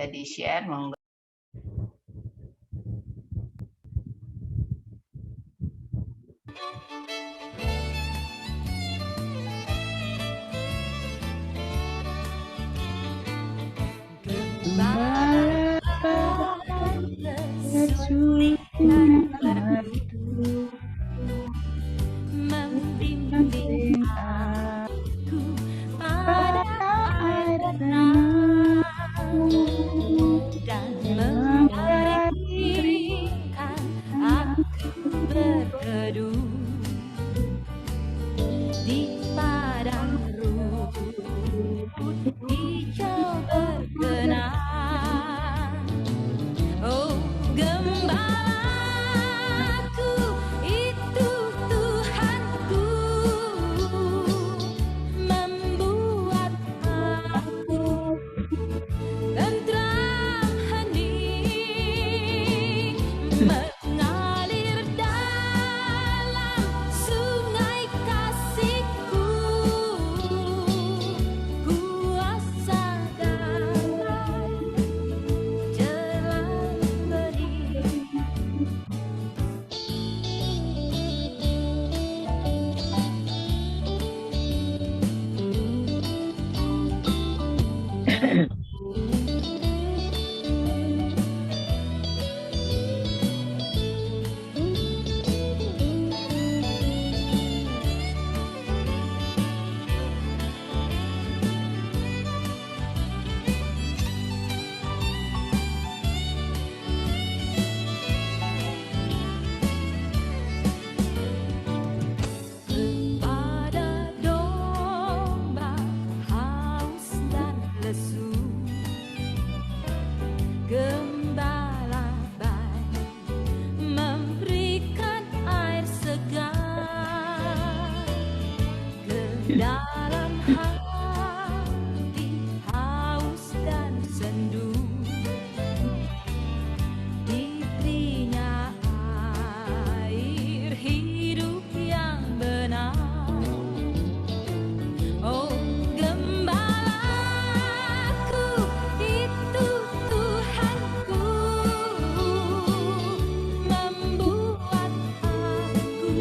bisa di-share, monggo. Membimbing aku pada air tenang dan memberikan aku berteduh di padang rumput hijau berkenan. Oh, gembalaku itu Tuhanku, membuat aku tentram hening, mengalir dalam sungai kasih-Ku, kuasa damai jelang beri. Pada domba haus dan lesu, gembala baik memberikan air segar ke dalam hati haus dan sendu. Diberinya air hidup yang benar. Oh, gembalaku itu Tuhanku, membuat aku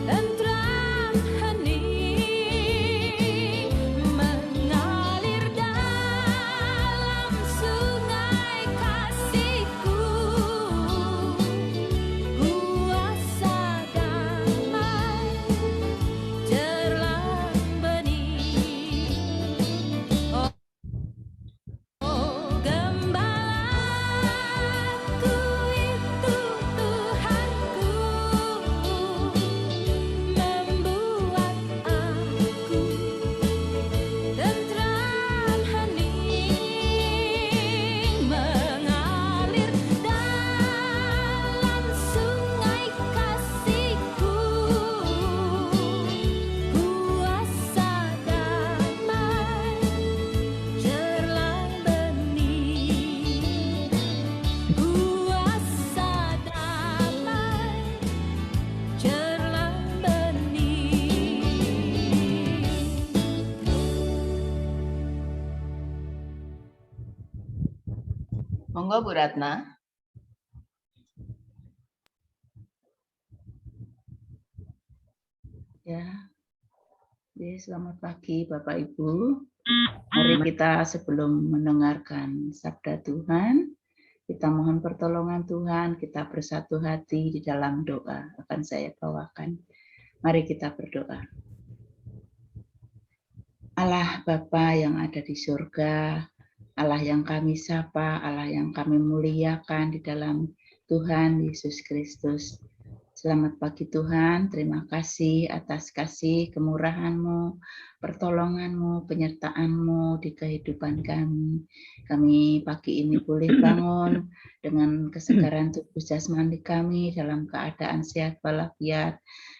tentram hening, mengalir dalam sungai kasih-Ku, kuasa damai jelang benih. Oh, gembalaku itu Tuhanku, membuat aku tentram hening, mengalir dalam sungai kasih-Ku, kuasa damai jelang benih, kuasa damai jelang benih. Monggo Bu Ratna. Ya, selamat pagi Bapak Ibu. Mari kita sebelum mendengarkan sabda Tuhan, kita mohon pertolongan Tuhan, kita bersatu hati di dalam doa akan saya bawakan. Mari kita berdoa. Allah Bapa yang ada di surga, Allah yang kami sapa, Allah yang kami muliakan di dalam Tuhan Yesus Kristus. Selamat pagi Tuhan, terima kasih atas kasih kemurahan-Mu, pertolongan-Mu, penyertaan-Mu di kehidupan kami. Kami pagi ini boleh bangun dengan kesegaran tubuh jasmani kami dalam keadaan sehat walafiat.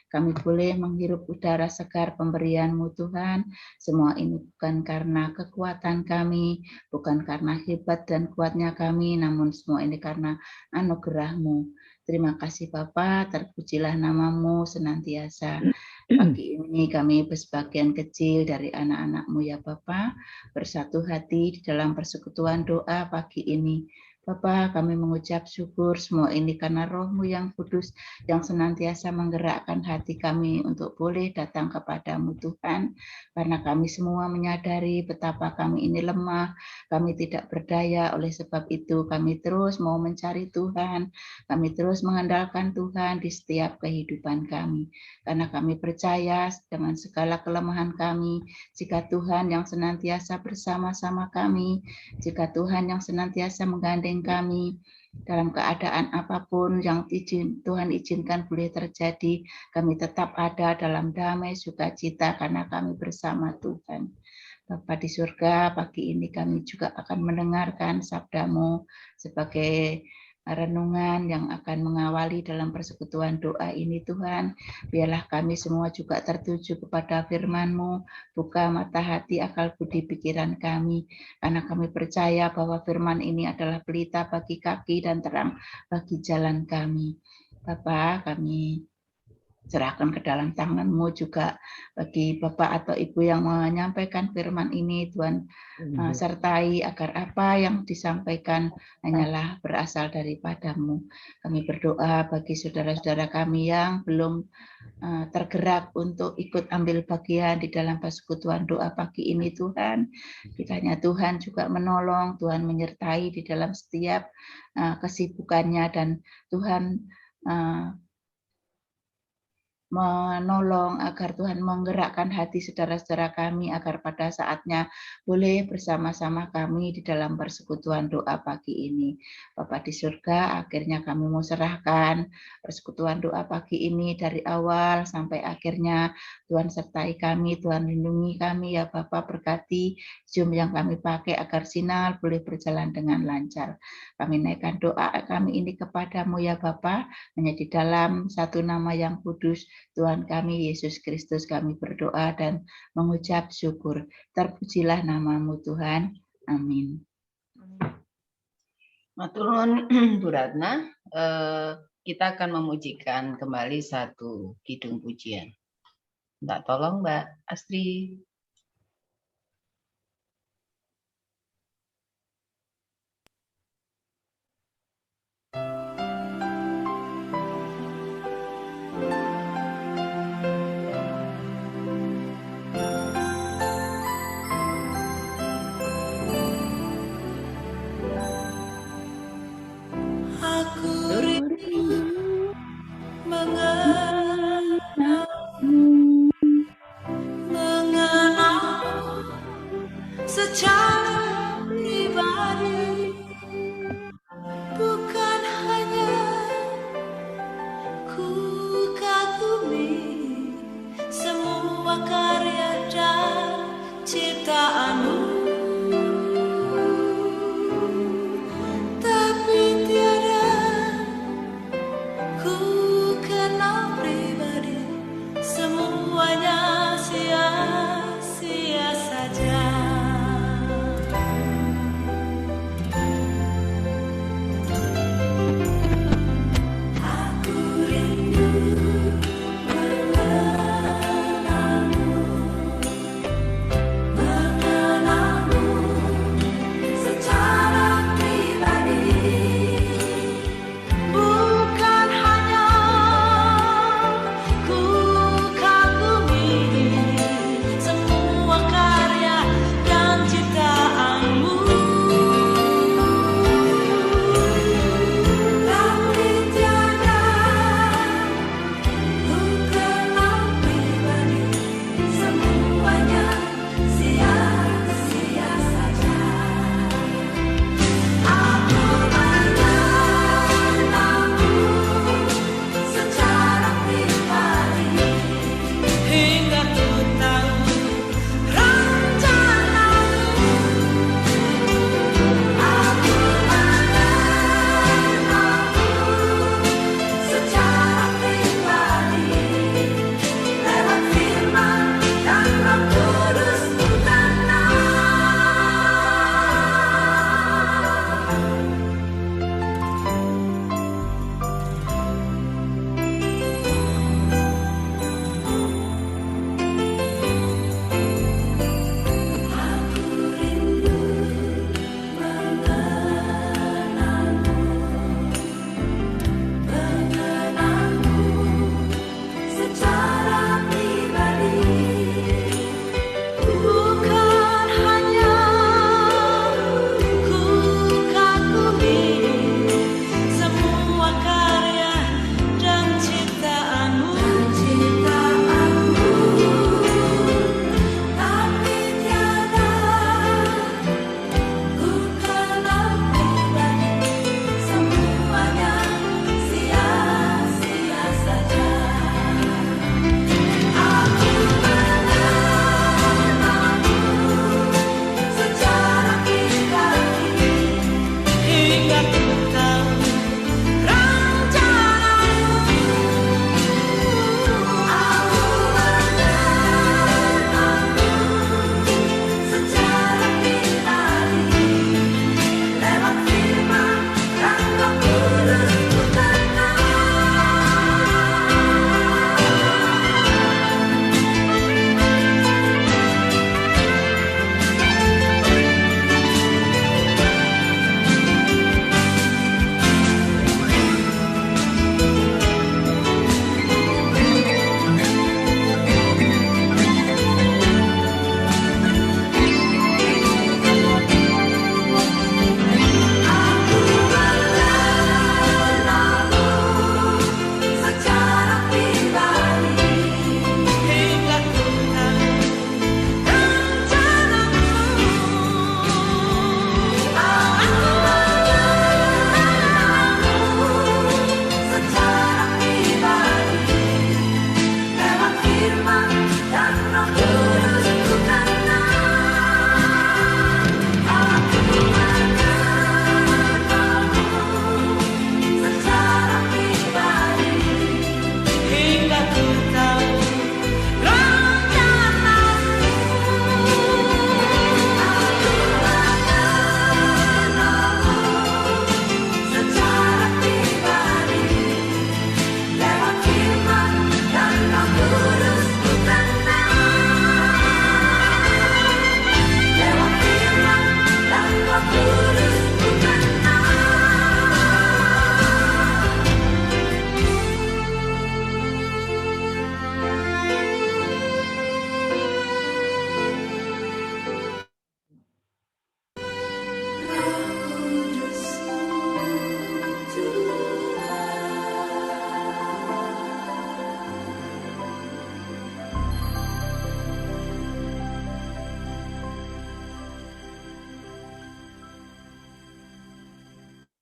Kami boleh menghirup udara segar pemberian-Mu Tuhan. Semua ini bukan karena kekuatan kami, bukan karena hebat dan kuatnya kami, namun semua ini karena anugerah-Mu. Terima kasih Bapa, terpujilah nama-Mu senantiasa. Pagi ini kami bersebagian kecil dari anak-anak-Mu ya Bapa, bersatu hati di dalam persekutuan doa pagi ini. Bapa, kami mengucap syukur semua ini karena Roh-Mu yang kudus yang senantiasa menggerakkan hati kami untuk boleh datang kepadamu Tuhan. Karena kami semua menyadari betapa kami ini lemah, kami tidak berdaya, oleh sebab itu kami terus mau mencari Tuhan, kami terus mengandalkan Tuhan di setiap kehidupan kami. Karena kami percaya dengan segala kelemahan kami, jika Tuhan yang senantiasa bersama-sama kami, jika Tuhan yang senantiasa menggandeng kami dalam keadaan apapun yang Tuhan izinkan boleh terjadi, kami tetap ada dalam damai sukacita karena kami bersama Tuhan. Bapa di surga, pagi ini kami juga akan mendengarkan sabda-Mu sebagai renungan yang akan mengawali dalam persekutuan doa ini Tuhan. Biarlah kami semua juga tertuju kepada firman-Mu, buka mata hati, akal budi pikiran kami, karena kami percaya bahwa firman ini adalah pelita bagi kaki dan terang bagi jalan kami. Bapa, kami serahkan ke dalam tangan-Mu juga bagi Bapak atau Ibu yang menyampaikan firman ini, Tuhan sertai agar apa yang disampaikan hanyalah berasal daripada-Mu. Kami berdoa bagi saudara-saudara kami yang belum tergerak untuk ikut ambil bagian di dalam persekutuan doa pagi ini Tuhan. Kiranya Tuhan juga menolong, Tuhan menyertai di dalam setiap kesibukannya, dan Tuhan menolong agar Tuhan menggerakkan hati saudara-saudara kami agar pada saatnya boleh bersama-sama kami di dalam persekutuan doa pagi ini. Bapa di surga, akhirnya kami mau serahkan persekutuan doa pagi ini dari awal sampai akhirnya. Tuhan sertai kami, Tuhan lindungi kami ya Bapak, berkati Zoom yang kami pakai agar sinar boleh berjalan dengan lancar. Kami naikkan doa kami ini kepadamu ya Bapak, hanya di dalam satu nama yang kudus, Tuhan kami Yesus Kristus, kami berdoa dan mengucap syukur. Terpujilah namamu Tuhan. Amin. Maturun Bu Ratna, kita akan memujikan kembali satu kidung pujian. Mbak, tolong Mbak Astri. Secara pribadi, bukan hanya ku kagumi semua karya dan ciptaanmu, tapi tiada ku kenal pribadi, semuanya sia-sia saja. Mengenalmu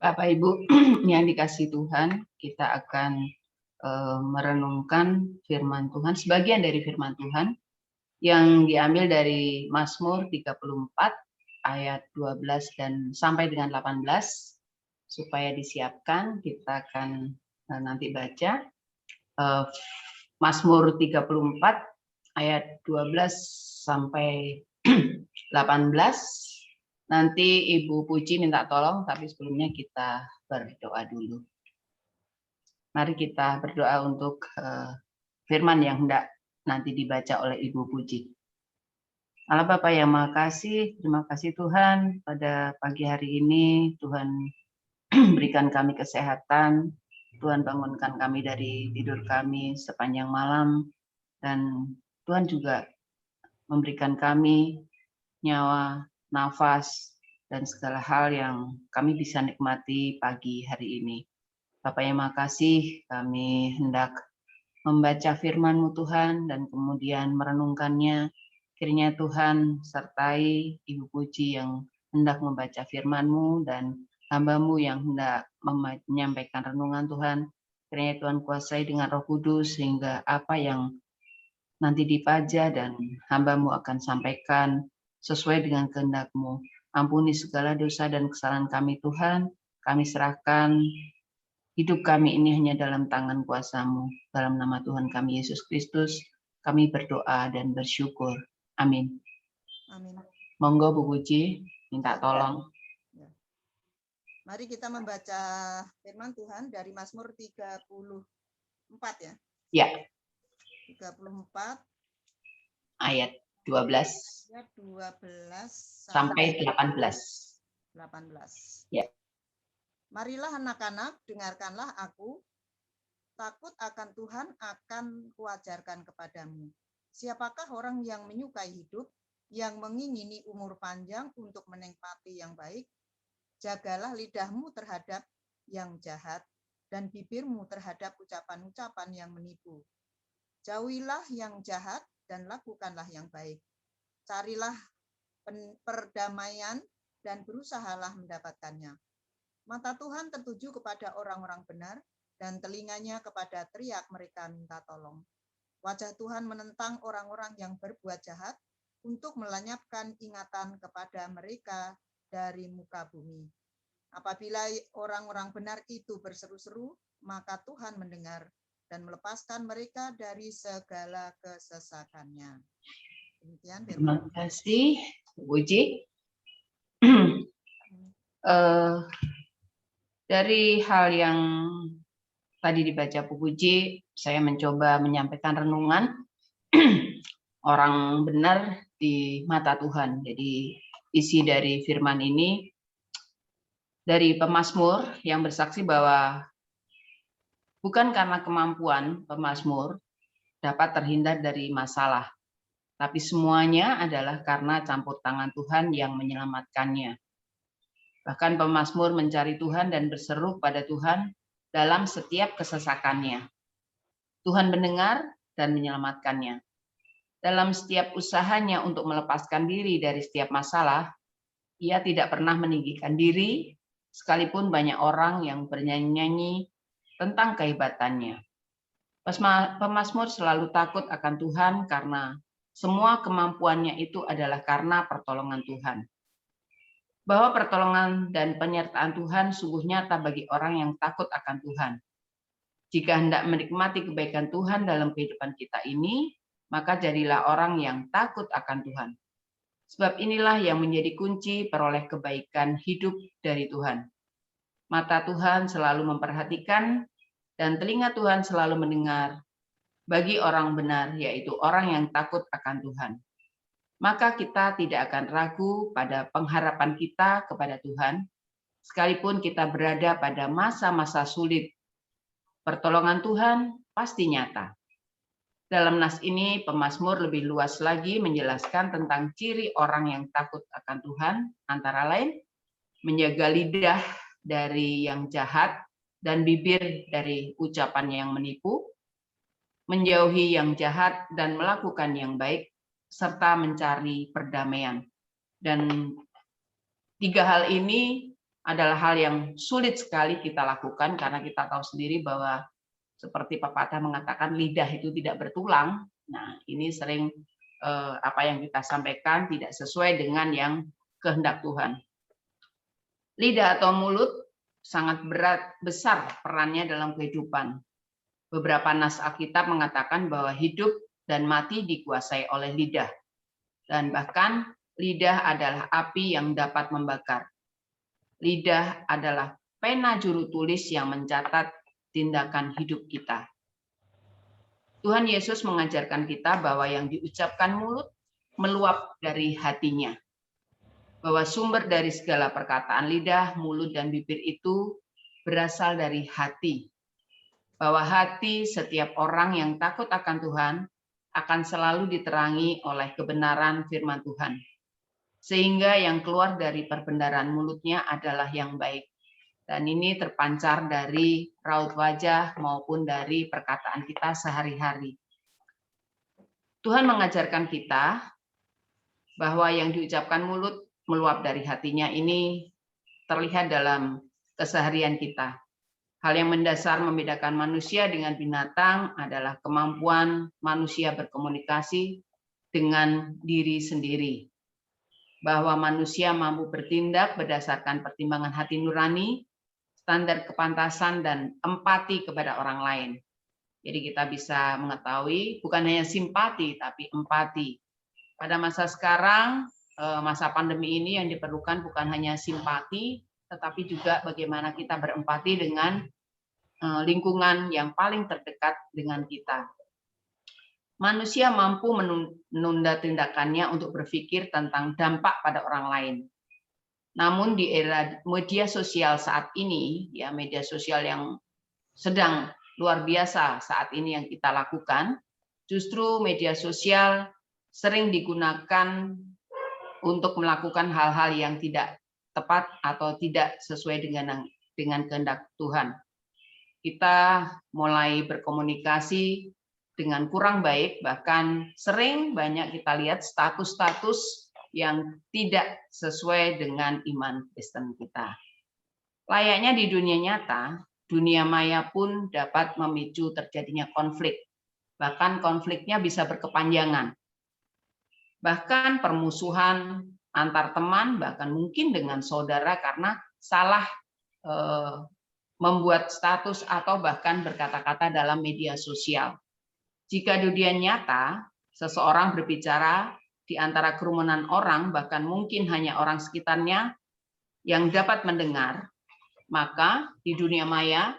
Bapak Ibu yang dikasihi Tuhan, kita akan merenungkan firman Tuhan, sebagian dari firman Tuhan yang diambil dari Mazmur 34 ayat 12 dan sampai dengan 18. Supaya disiapkan, kita akan nanti baca Mazmur 34 ayat 12 sampai 18. Nanti Ibu Puji minta tolong, tapi sebelumnya kita berdoa dulu. Mari kita berdoa untuk firman yang hendak nanti dibaca oleh Ibu Puji. Allah Bapa yang Maha Kasih, terima kasih Tuhan pada pagi hari ini. Tuhan berikan kami kesehatan, Tuhan bangunkan kami dari tidur kami sepanjang malam, dan Tuhan juga memberikan kami nyawa, nafas, dan segala hal yang kami bisa nikmati pagi hari ini. Bapak yang makasih, kami hendak membaca firman-Mu Tuhan dan kemudian merenungkannya. Kiranya Tuhan sertai Ibu Puji yang hendak membaca firman-Mu dan hamba-Mu yang hendak menyampaikan renungan Tuhan. Kiranya Tuhan kuasai dengan Roh Kudus sehingga apa yang nanti dibaca dan hamba-Mu akan sampaikan sesuai dengan kehendak-Mu. Ampuni segala dosa dan kesalahan kami Tuhan. Kami serahkan hidup kami ini hanya dalam tangan kuasa-Mu. Dalam nama Tuhan kami Yesus Kristus, kami berdoa dan bersyukur. Amin. Amin. Monggo Bu Puji, minta tolong. Ya. Mari kita membaca firman Tuhan dari Mazmur 34 ya. Ya. 34 ayat 12 ayat 12 sampai 18. 18. Ya. Marilah anak-anak, dengarkanlah aku. Takut akan Tuhan akan kuajarkan kepadamu. Siapakah orang yang menyukai hidup, yang mengingini umur panjang untuk menikmati yang baik? Jagalah lidahmu terhadap yang jahat dan bibirmu terhadap ucapan-ucapan yang menipu. Jauhilah yang jahat dan lakukanlah yang baik. Carilah perdamaian dan berusahalah mendapatkannya. Mata Tuhan tertuju kepada orang-orang benar dan telinganya kepada teriak mereka minta tolong. Wajah Tuhan menentang orang-orang yang berbuat jahat untuk melenyapkan ingatan kepada mereka dari muka bumi. Apabila orang-orang benar itu berseru-seru, maka Tuhan mendengar dan melepaskan mereka dari segala kesesakannya. Demikian Terima kasih, Bu Puji. Dari hal yang tadi dibaca Bu Puji, saya mencoba menyampaikan renungan orang benar di mata Tuhan. Jadi isi dari firman ini dari pemazmur yang bersaksi bahwa bukan karena kemampuan pemazmur dapat terhindar dari masalah, tapi semuanya adalah karena campur tangan Tuhan yang menyelamatkannya. Bahkan pemazmur mencari Tuhan dan berseru pada Tuhan dalam setiap kesesakannya. Tuhan mendengar dan menyelamatkannya. Dalam setiap usahanya untuk melepaskan diri dari setiap masalah, ia tidak pernah meninggikan diri, sekalipun banyak orang yang bernyanyi-nyanyi tentang kehebatannya. Pemazmur selalu takut akan Tuhan karena semua kemampuannya itu adalah karena pertolongan Tuhan. Bahwa pertolongan dan penyertaan Tuhan sungguh nyata bagi orang yang takut akan Tuhan. Jika hendak menikmati kebaikan Tuhan dalam kehidupan kita ini, maka jadilah orang yang takut akan Tuhan. Sebab inilah yang menjadi kunci peroleh kebaikan hidup dari Tuhan. Mata Tuhan selalu memperhatikan dan telinga Tuhan selalu mendengar bagi orang benar, yaitu orang yang takut akan Tuhan. Maka kita tidak akan ragu pada pengharapan kita kepada Tuhan, sekalipun kita berada pada masa-masa sulit. Pertolongan Tuhan pasti nyata. Dalam nas ini, pemazmur lebih luas lagi menjelaskan tentang ciri orang yang takut akan Tuhan, antara lain, menjaga lidah dari yang jahat dan bibir dari ucapan yang menipu, menjauhi yang jahat dan melakukan yang baik, serta mencari perdamaian. Dan tiga hal ini adalah hal yang sulit sekali kita lakukan karena kita tahu sendiri bahwa seperti pepatah mengatakan lidah itu tidak bertulang. Nah, ini sering apa yang kita sampaikan tidak sesuai dengan yang kehendak Tuhan. Lidah atau mulut sangat besar perannya dalam kehidupan. Beberapa nas Alkitab mengatakan bahwa hidup dan mati dikuasai oleh lidah. Dan bahkan lidah adalah api yang dapat membakar. Lidah adalah pena juru tulis yang mencatat tindakan hidup kita. Tuhan Yesus mengajarkan kita bahwa yang diucapkan mulut meluap dari hatinya. Bahwa sumber dari segala perkataan lidah, mulut, dan bibir itu berasal dari hati. Bahwa hati setiap orang yang takut akan Tuhan akan selalu diterangi oleh kebenaran firman Tuhan. Sehingga yang keluar dari perbendaharaan mulutnya adalah yang baik. Dan ini terpancar dari raut wajah maupun dari perkataan kita sehari-hari. Tuhan mengajarkan kita bahwa yang diucapkan mulut meluap dari hatinya ini terlihat dalam keseharian kita. Hal yang mendasar membedakan manusia dengan binatang adalah kemampuan manusia berkomunikasi dengan diri sendiri. Bahwa manusia mampu bertindak berdasarkan pertimbangan hati nurani, standar kepantasan, dan empati kepada orang lain. Jadi kita bisa mengetahui bukan hanya simpati, tapi empati. Pada masa sekarang, masa pandemi ini yang diperlukan bukan hanya simpati, tetapi juga bagaimana kita berempati dengan lingkungan yang paling terdekat dengan kita. Manusia mampu menunda tindakannya untuk berpikir tentang dampak pada orang lain. Namun di era media sosial saat ini, ya media sosial yang sedang luar biasa saat ini yang kita lakukan, justru media sosial sering digunakan untuk melakukan hal-hal yang tidak tepat atau tidak sesuai dengan kehendak Tuhan. Kita mulai berkomunikasi dengan kurang baik, bahkan sering banyak kita lihat status-status yang tidak sesuai dengan iman Kristen kita. Layaknya di dunia nyata, dunia maya pun dapat memicu terjadinya konflik. Bahkan konfliknya bisa berkepanjangan. Bahkan permusuhan antar teman, bahkan mungkin dengan saudara karena salah membuat status atau bahkan berkata-kata dalam media sosial. Jika dunia nyata, seseorang berbicara di antara kerumunan orang, bahkan mungkin hanya orang sekitarnya yang dapat mendengar, maka di dunia maya,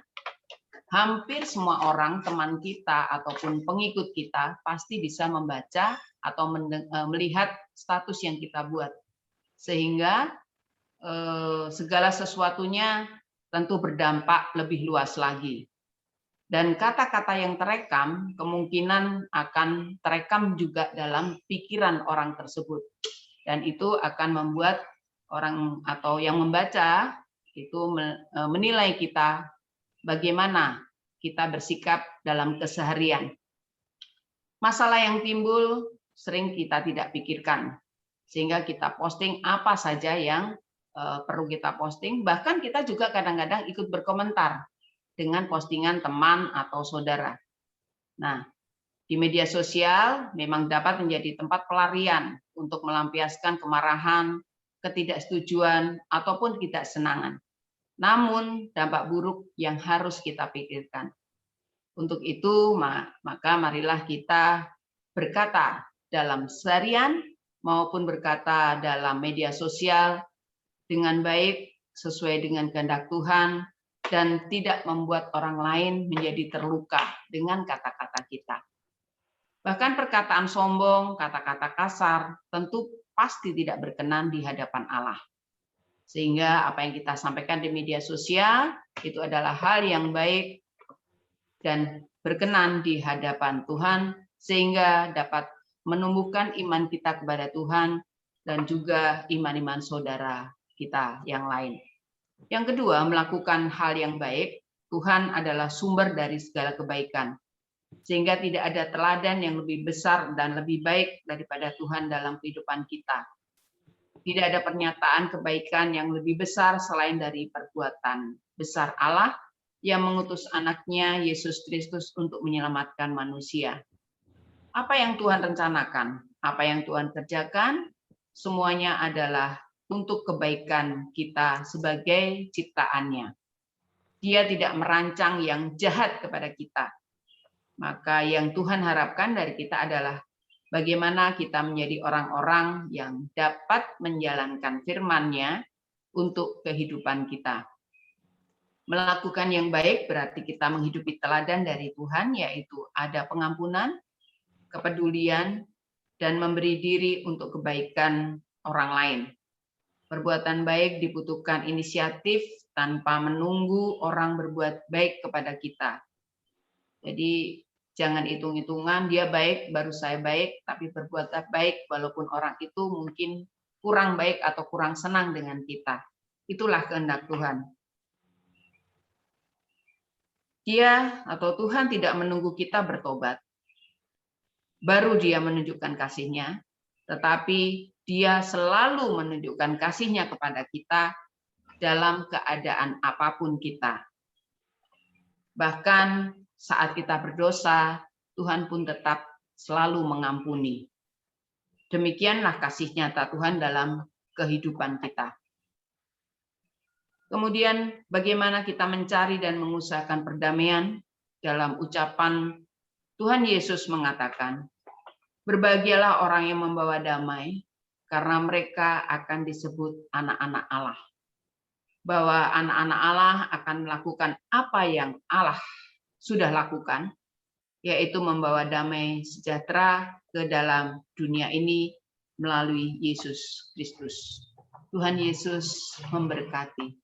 hampir semua orang, teman kita ataupun pengikut kita, pasti bisa membaca atau melihat status yang kita buat. Sehingga segala sesuatunya tentu berdampak lebih luas lagi. Dan kata-kata yang terekam kemungkinan akan terekam juga dalam pikiran orang tersebut. Dan itu akan membuat orang atau yang membaca itu menilai kita bagaimana kita bersikap dalam keseharian. Masalah yang timbul sering kita tidak pikirkan. Sehingga kita posting apa saja yang perlu kita posting. Bahkan kita juga kadang-kadang ikut berkomentar dengan postingan teman atau saudara. Nah, di media sosial memang dapat menjadi tempat pelarian untuk melampiaskan kemarahan, ketidaksetujuan, ataupun ketidaksenangan. Namun, dampak buruk yang harus kita pikirkan. Untuk itu, maka marilah kita berkata dalam seharian maupun berkata dalam media sosial dengan baik, sesuai dengan kehendak Tuhan, dan tidak membuat orang lain menjadi terluka dengan kata-kata kita. Bahkan perkataan sombong, kata-kata kasar, tentu pasti tidak berkenan di hadapan Allah. Sehingga apa yang kita sampaikan di media sosial, itu adalah hal yang baik dan berkenan di hadapan Tuhan, sehingga dapat menumbuhkan iman kita kepada Tuhan, dan juga iman-iman saudara kita yang lain. Yang kedua, melakukan hal yang baik. Tuhan adalah sumber dari segala kebaikan. Sehingga tidak ada teladan yang lebih besar dan lebih baik daripada Tuhan dalam kehidupan kita. Tidak ada pernyataan kebaikan yang lebih besar selain dari perbuatan besar Allah yang mengutus anaknya Yesus Kristus untuk menyelamatkan manusia. Apa yang Tuhan rencanakan, apa yang Tuhan kerjakan, semuanya adalah untuk kebaikan kita sebagai ciptaannya. Dia tidak merancang yang jahat kepada kita. Maka yang Tuhan harapkan dari kita adalah bagaimana kita menjadi orang-orang yang dapat menjalankan firman-Nya untuk kehidupan kita. Melakukan yang baik berarti kita menghidupi teladan dari Tuhan, yaitu ada pengampunan, kepedulian, dan memberi diri untuk kebaikan orang lain. Perbuatan baik dibutuhkan inisiatif tanpa menunggu orang berbuat baik kepada kita. Jadi jangan hitung-hitungan, dia baik, baru saya baik, tapi berbuat baik walaupun orang itu mungkin kurang baik atau kurang senang dengan kita. Itulah kehendak Tuhan. Dia atau Tuhan tidak menunggu kita bertobat. Baru dia menunjukkan kasih-Nya, tetapi dia selalu menunjukkan kasih-Nya kepada kita dalam keadaan apapun kita. Bahkan saat kita berdosa, Tuhan pun tetap selalu mengampuni. Demikianlah kasih nyata Tuhan dalam kehidupan kita. Kemudian bagaimana kita mencari dan mengusahakan perdamaian? Dalam ucapan Tuhan Yesus mengatakan, berbahagialah orang yang membawa damai, karena mereka akan disebut anak-anak Allah. Bahwa anak-anak Allah akan melakukan apa yang Allah sudah lakukan, yaitu membawa damai sejahtera ke dalam dunia ini melalui Yesus Kristus. Tuhan Yesus memberkati.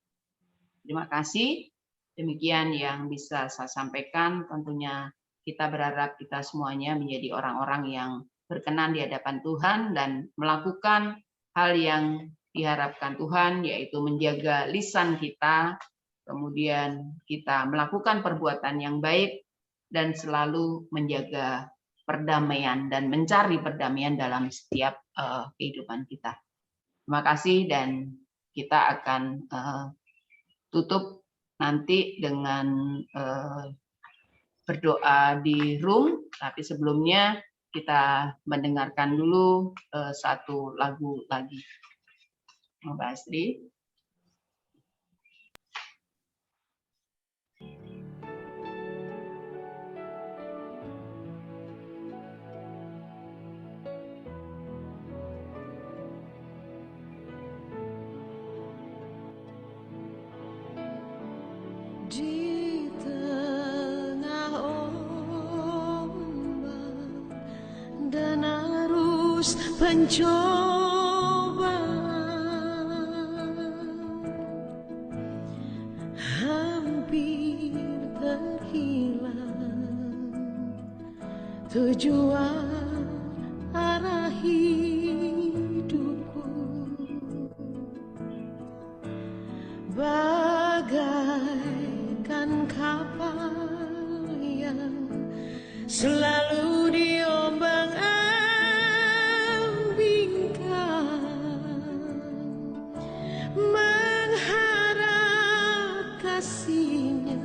Terima kasih. Demikian yang bisa saya sampaikan. Tentunya kita berharap kita semuanya menjadi orang-orang yang berkenan di hadapan Tuhan dan melakukan hal yang diharapkan Tuhan, yaitu menjaga lisan kita, kemudian kita melakukan perbuatan yang baik, dan selalu menjaga perdamaian dan mencari perdamaian dalam setiap kehidupan kita. Terima kasih, dan kita akan tutup nanti dengan berdoa di room, tapi sebelumnya kita mendengarkan dulu satu lagu lagi. Mbak Astri. Di tengah ombak dan arus pencobaan, hampir terhilang tujuan arah hidupku. Bagaikan kapal yang selalu diombang-ambingkan, mengharap kasih-Nya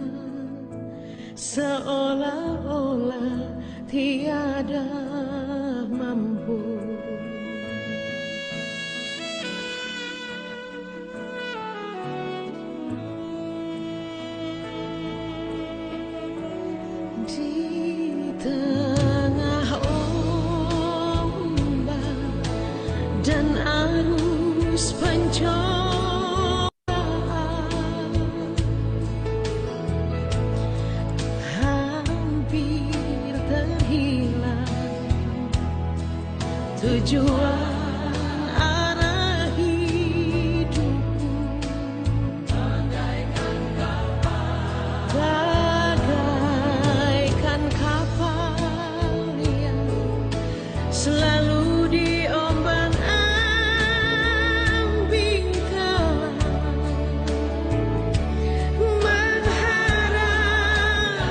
seolah-olah tiada mampu. Di tengah ombak dan arus pencobaan, hampir terhilang tujuan arah hidupku. Bagaikan kapal yang selalu diombang-ambingkan, mengharap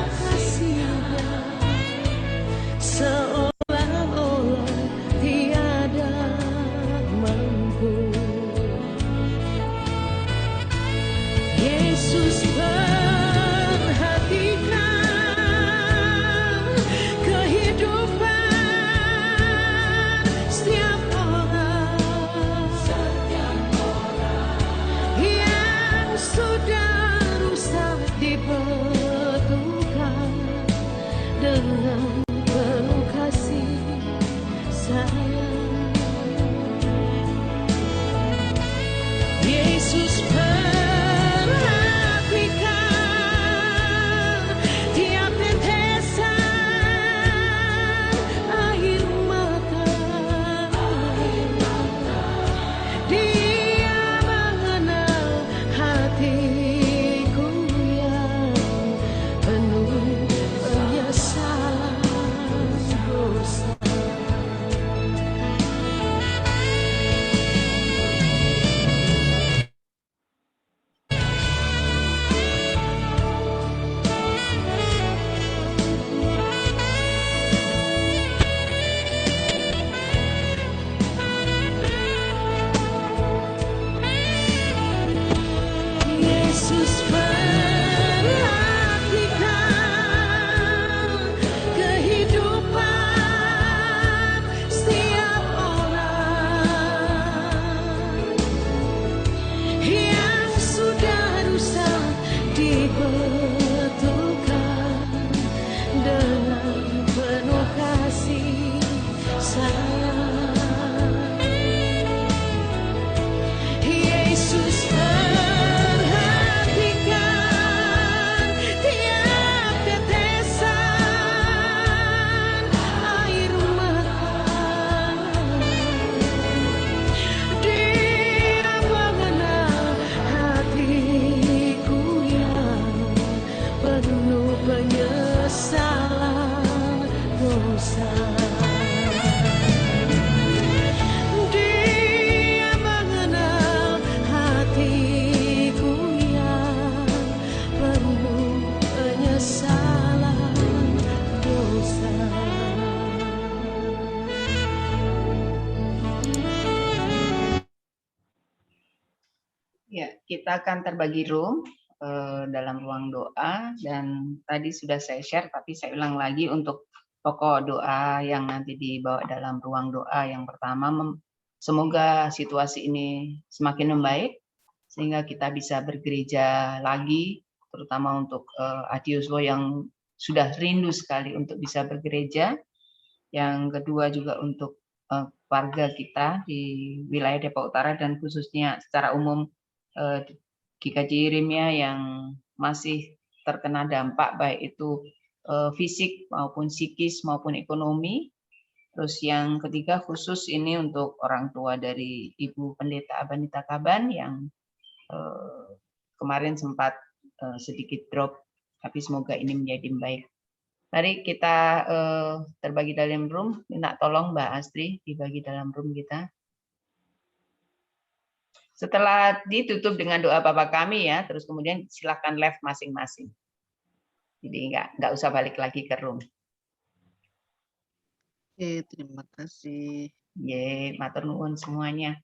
kasih-Nya seolah-olah tiada mampu. sayang. Yesus perhatikan tiap tetesan air mata. Dia mengenal hatiku yang penuh penyesalan dosa. Yesus perhatikan kehidupan setiap orang yang sudah rusak dibetulkan dengan penuh kasih sayang. Yesus perhatikan tiap tetesan air mata. Dia mengenal hatiku yang penuh penyesalan dosa. Dia mengenal hatiku yang penuh penyesalan dosa. Ya, kita akan terbagi room dalam ruang doa, dan tadi sudah saya share, tapi saya ulang lagi untuk pokok doa yang nanti dibawa dalam ruang doa. Yang pertama, semoga situasi ini semakin membaik sehingga kita bisa bergereja lagi, terutama untuk Adioswo yang sudah rindu sekali untuk bisa bergereja. Yang kedua juga untuk warga kita di wilayah Depok Utara dan khususnya secara umum GKJ Irimia yang masih terkena dampak baik itu fisik maupun psikis maupun ekonomi. Terus yang ketiga khusus ini untuk orang tua dari Ibu Pendeta Abanita Kaban yang kemarin sempat sedikit drop, tapi semoga ini menjadi baik. Mari kita terbagi dalam room, minta tolong Mbak Astri dibagi dalam room kita. Setelah ditutup dengan doa Bapa Kami ya, terus kemudian silakan live masing-masing. Jadi nggak usah balik lagi ke room. Oke, terima kasih. Ye, matur nuwun semuanya.